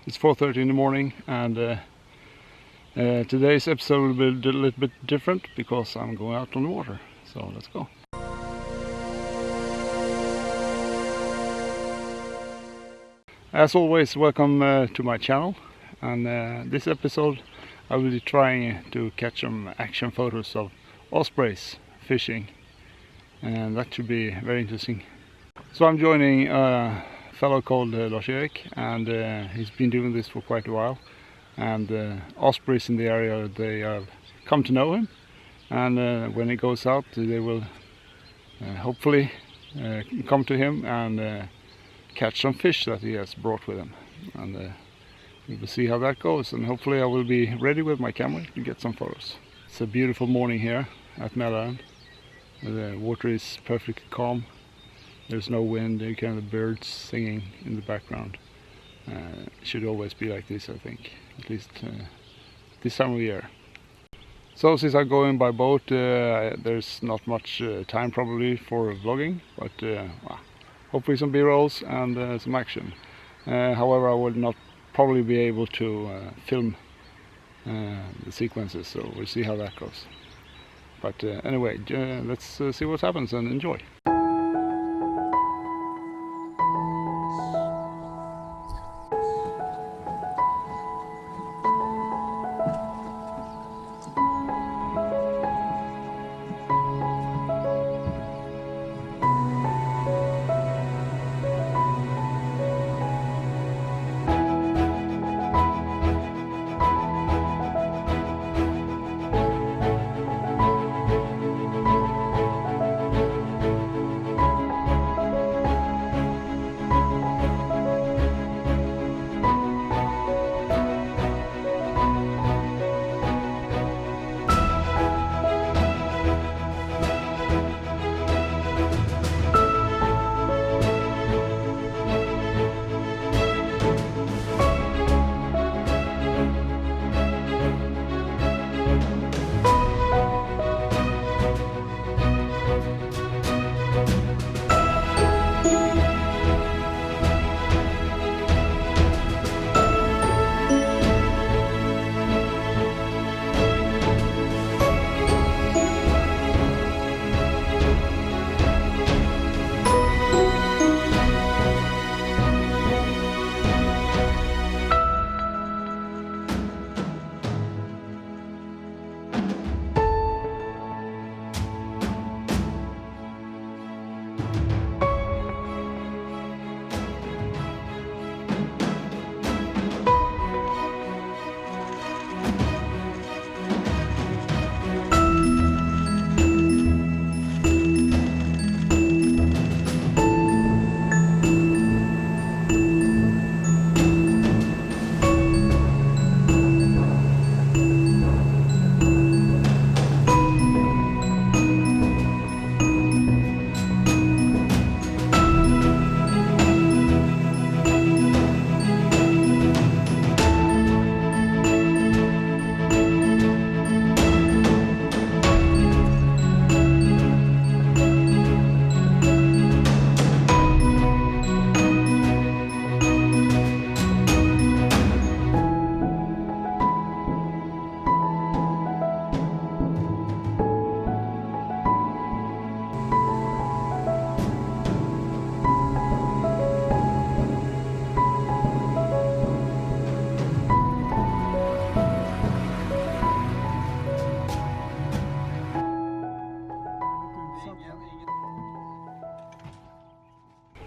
It's 4:30 in the morning, and today's episode will be a little bit different because I'm going out on the water. So let's go. As always, welcome to my channel, and this episode I will be trying to catch some action photos of ospreys fishing, and that should be very interesting. So I'm joining a fellow called Lars-Erik, and he's been doing this for quite a while, and ospreys in the area, they have come to know him, and when he goes out they will hopefully come to him and catch some fish that he has brought with him, and we will see how that goes, and hopefully I will be ready with my camera to get some photos. It's a beautiful morning here at Mälaren. The water is perfectly calm. There's no wind. You can hear the birds singing in the background. It should always be like this, I think, at least this time of year. So since I'm going by boat, there's not much time probably for vlogging, but hopefully some b-rolls and some action. However, I will not probably be able to film the sequences, so we'll see how that goes. But anyway, let's see what happens and enjoy.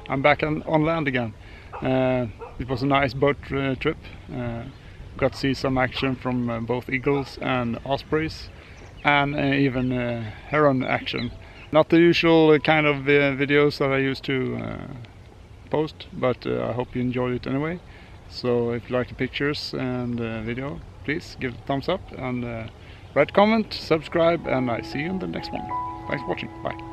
I'm back on land again. It was a nice boat trip. Got to see some action from both eagles and ospreys, and even heron action. Not the usual kind of videos that I used to post, but I hope you enjoyed it anyway. So if you like the pictures and video, please give it a thumbs up and write a comment, subscribe, and I see you in the next one. Thanks for watching. Bye.